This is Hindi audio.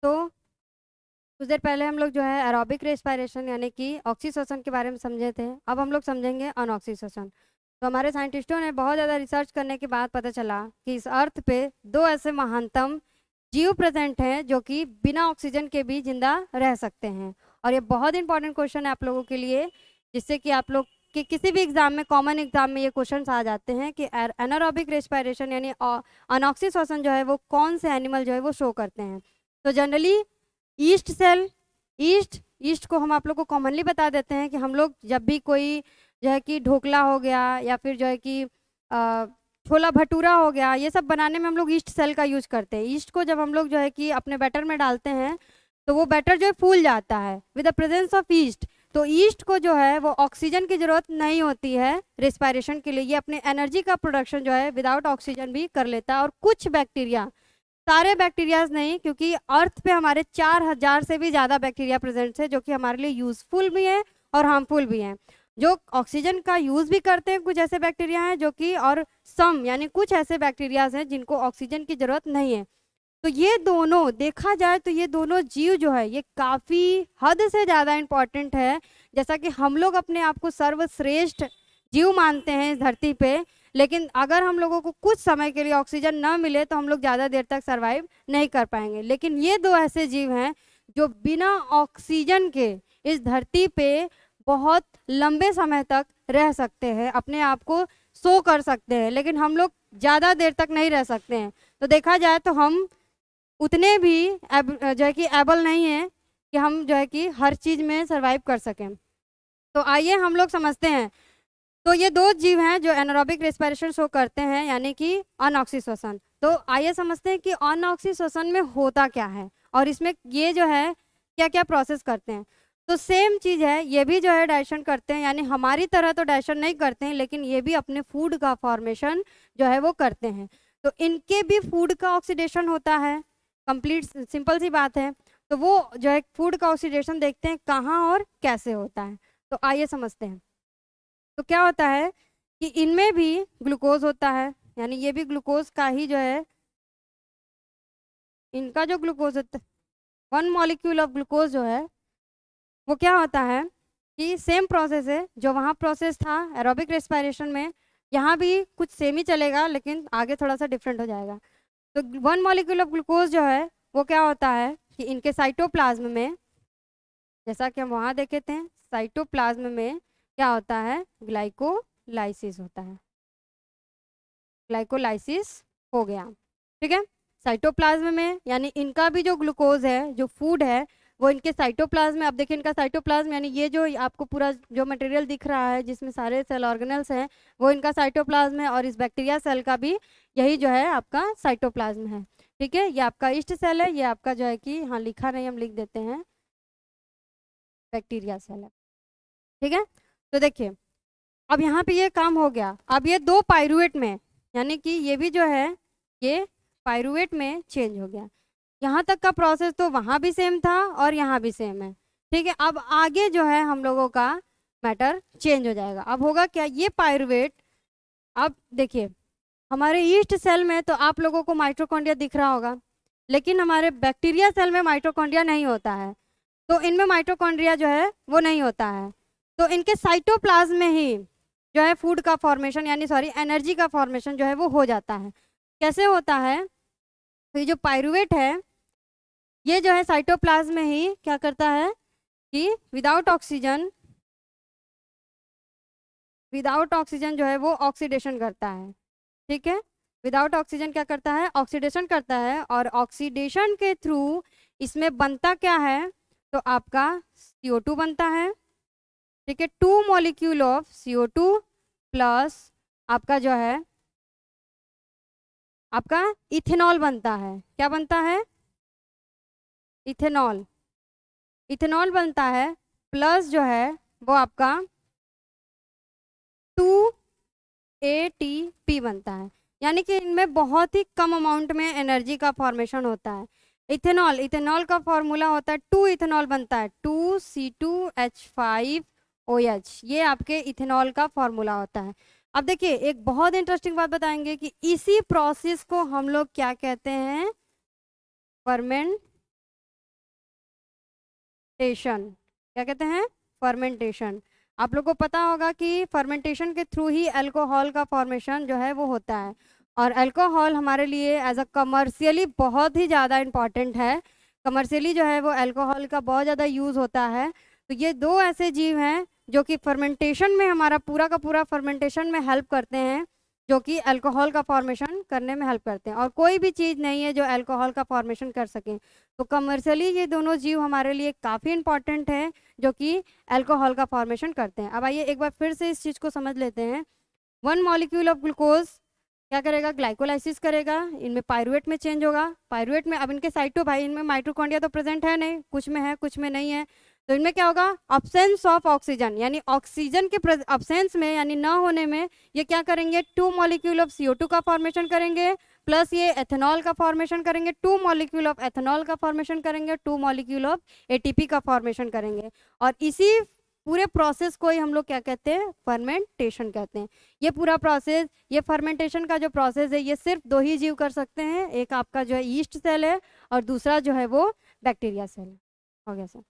तो कुछ देर पहले हम लोग जो है एरोबिक रेस्पिरेशन यानी कि ऑक्सीश्वसन के बारे में समझे थे। अब हम लोग समझेंगे अनऑक्सीश्वसन। तो हमारे साइंटिस्टों ने बहुत ज़्यादा रिसर्च करने के बाद पता चला कि इस अर्थ पे दो ऐसे महानतम जीव प्रेजेंट हैं जो कि बिना ऑक्सीजन के भी जिंदा रह सकते हैं। और ये बहुत इंपॉर्टेंट क्वेश्चन है आप लोगों के लिए, जिससे कि आप लोग कि किसी भी एग्जाम में, कॉमन एग्जाम में ये क्वेश्चन आ जाते हैं कि एनारोबिक रेस्पिरेशन यानी अनऑक्सीश्वसन जो है वो कौन से एनिमल जो है वो शो करते हैं। तो generally east cell, east east को हम आप लोग को कॉमनली बता देते हैं कि हम लोग जब भी कोई जो है कि ढोकला हो गया या फिर जो है कि छोला भटूरा हो गया, ये सब बनाने में हम लोग ईस्ट सेल का यूज करते हैं। ईस्ट को जब हम लोग जो है कि अपने बैटर में डालते हैं तो वो बैटर जो है फूल जाता है with the presence of east. तो ईस्ट को जो है वो ऑक्सीजन की जरूरत नहीं होती है रेस्पिरेशन के लिए, ये अपने एनर्जी का प्रोडक्शन जो है विदाउट ऑक्सीजन भी कर लेता है। और कुछ बैक्टीरिया, सारे बैक्टीरियाज नहीं, क्योंकि अर्थ पे हमारे 4000 से भी ज़्यादा बैक्टीरिया प्रेजेंट है जो कि हमारे लिए यूजफुल भी हैं और हार्मफुल भी हैं। जो ऑक्सीजन का यूज़ भी करते हैं कुछ ऐसे बैक्टीरिया हैं जो कि, और सम यानी कुछ ऐसे बैक्टीरियाज हैं जिनको ऑक्सीजन की ज़रूरत नहीं है। तो ये दोनों देखा जाए तो ये दोनों जीव जो है ये काफ़ी हद से ज़्यादा इम्पॉर्टेंट है। जैसा कि हम लोग अपने आप को सर्वश्रेष्ठ जीव मानते हैं इस धरती पे, लेकिन अगर हम लोगों को कुछ समय के लिए ऑक्सीजन ना मिले तो हम लोग ज़्यादा देर तक सरवाइव नहीं कर पाएंगे। लेकिन ये दो ऐसे जीव हैं जो बिना ऑक्सीजन के इस धरती पे बहुत लंबे समय तक रह सकते हैं, अपने आप को सो कर सकते हैं, लेकिन हम लोग ज़्यादा देर तक नहीं रह सकते हैं। तो देखा जाए तो हम उतने भी जो है कि एबल नहीं है कि हम जो है कि हर चीज़ में सरवाइव कर सकें। तो आइए हम लोग समझते हैं। तो ये दो जीव हैं जो एनारोबिक रेस्पिरेशन शो करते हैं यानी कि अनऑक्सीश्वसन। तो आइए समझते हैं कि अनऑक्सीश्वसन में होता क्या है और इसमें ये जो है क्या क्या प्रोसेस करते हैं। तो सेम चीज़ है, ये भी जो है डाइजेशन करते हैं, यानी हमारी तरह तो डाइजेशन नहीं करते हैं लेकिन ये भी अपने फूड का फॉर्मेशन जो है वो करते हैं। तो इनके भी फूड का ऑक्सीडेशन होता है, कंप्लीट सिंपल सी बात है। तो वो जो है फूड का ऑक्सीडेशन देखते हैं कहाँ और कैसे होता है। तो आइए समझते हैं। तो क्या होता है कि इनमें भी ग्लूकोज होता है, यानी ये भी ग्लूकोज का ही जो है, इनका जो ग्लूकोज होता है, 1 मॉलिक्यूल ऑफ ग्लूकोज जो है वो क्या होता है कि सेम प्रोसेस है जो वहाँ प्रोसेस था एरोबिक रेस्पिरेशन में, यहाँ भी कुछ सेम ही चलेगा लेकिन आगे थोड़ा सा डिफरेंट हो जाएगा। तो 1 मॉलिक्यूल ऑफ ग्लूकोज जो है वो क्या होता है कि इनके साइटोप्लाज्म में, जैसा कि हम वहाँ देखे थे, साइटोप्लाज्म में क्या होता है, ग्लाइकोलाइसिस होता है। ग्लाइकोलाइसिस हो गया, ठीक है, साइटोप्लाज्म में। यानी इनका भी जो ग्लूकोज है, जो फूड है, वो इनके साइटोप्लाज्म में। अब देखिए इनका साइटोप्लाज्म यानी ये जो आपको पूरा जो मटेरियल दिख रहा है जिसमें सारे सेल ऑर्गेनल्स हैं वो इनका साइटोप्लाज्म है, और इस बैक्टीरिया सेल का भी यही जो है आपका साइटोप्लाज्म है। ठीक है, ये आपका ईस्ट सेल है, ये आपका जो है कि, हाँ लिखा नहीं, हम लिख देते हैं, बैक्टीरिया सेल है। ठीक है, तो देखिए अब यहाँ पे ये काम हो गया। अब ये दो पाइरुवेट में, यानी कि ये भी जो है ये पाइरुवेट में चेंज हो गया। यहाँ तक का प्रोसेस तो वहाँ भी सेम था और यहाँ भी सेम है। ठीक है, अब आगे जो है हम लोगों का मैटर चेंज हो जाएगा। अब होगा क्या, ये पाइरुवेट, अब देखिए हमारे ईस्ट सेल में तो आप लोगों को माइटोकॉन्ड्रिया दिख रहा होगा, लेकिन हमारे बैक्टीरिया सेल में माइटोकॉन्ड्रिया नहीं होता है। तो इनमें माइटोकॉन्ड्रिया जो है वो नहीं होता है। तो इनके साइटोप्लाज्म में ही जो है फूड का फॉर्मेशन, यानी सॉरी एनर्जी का फॉर्मेशन जो है वो हो जाता है। कैसे होता है, तो ये जो पाइरुवेट है ये जो है साइटोप्लाज्म में ही क्या करता है कि विदाउट ऑक्सीजन जो है वो ऑक्सीडेशन करता है। ठीक है, विदाउट ऑक्सीजन क्या करता है, ऑक्सीडेशन करता है, और ऑक्सीडेशन के थ्रू इसमें बनता क्या है, तो आपका CO2 बनता है। ठीक है, 2 मॉलिक्यूल ऑफ CO2 प्लस आपका जो है आपका इथेनॉल बनता है। क्या बनता है, इथेनॉल, इथेनॉल बनता है, प्लस जो है वो आपका 2 ATP बनता है। यानी कि इनमें बहुत ही कम अमाउंट में एनर्जी का फॉर्मेशन होता है। इथेनॉल, इथेनॉल का फॉर्मूला होता है 2 इथेनॉल बनता है, 2C2H5OH, ये आपके इथेनॉल का फॉर्मूला होता है। अब देखिए एक बहुत इंटरेस्टिंग बात बताएंगे कि इसी प्रोसेस को हम लोग क्या कहते हैं, फर्मेंटेशन फर्मेंटेशन। क्या कहते हैं? फर्मेंटेशन। आप लोग को पता होगा कि फर्मेंटेशन के थ्रू ही अल्कोहल का फॉर्मेशन जो है वो होता है, और अल्कोहल हमारे लिए एज अ कमर्शियली बहुत ही ज़्यादा इम्पॉर्टेंट है। कमर्शियली जो है वो अल्कोहल का बहुत ज़्यादा यूज़ होता है। तो ये दो ऐसे जीव हैं जो कि फर्मेंटेशन में हमारा पूरा का पूरा फर्मेंटेशन में हेल्प करते हैं, जो कि अल्कोहल का फॉर्मेशन करने में हेल्प करते हैं, और कोई भी चीज़ नहीं है जो अल्कोहल का फॉर्मेशन कर सके। तो कमर्शियली ये दोनों जीव हमारे लिए काफ़ी इंपॉर्टेंट है जो कि अल्कोहल का फॉर्मेशन करते हैं। अब आइए एक बार फिर से इस चीज़ को समझ लेते हैं। 1 मॉलिक्यूल ऑफ ग्लूकोज क्या करेगा? ग्लाइकोलाइसिस करेगा, इनमें पायरुवेट में चेंज होगा। पायरुवेट में अब इनके साइटो भाई, इनमें माइटोकॉन्ड्रिया तो प्रेजेंट है नहीं, कुछ में है कुछ में नहीं है। तो इनमें क्या होगा? अब्सेंस ऑफ ऑक्सीजन, यानी ऑक्सीजन के अब्सेंस में यानी न होने में ये क्या करेंगे? 2 मॉलिक्यूल ऑफ CO2 का फॉर्मेशन करेंगे, प्लस ये एथेनॉल का फॉर्मेशन करेंगे, 2 मॉलिक्यूल ऑफ एथेनॉल का फॉर्मेशन करेंगे, 2 मॉलिक्यूल ऑफ ATP का फॉर्मेशन करेंगे। और इसी पूरे प्रोसेस को ही हम लोग क्या कहते हैं? फर्मेंटेशन कहते हैं। ये पूरा प्रोसेस, ये फर्मेंटेशन का जो प्रोसेस है, ये सिर्फ 2 ही जीव कर सकते हैं। एक आपका जो है यीस्ट सेल है, और दूसरा जो है वो बैक्टीरिया सेल है। हो गया सर।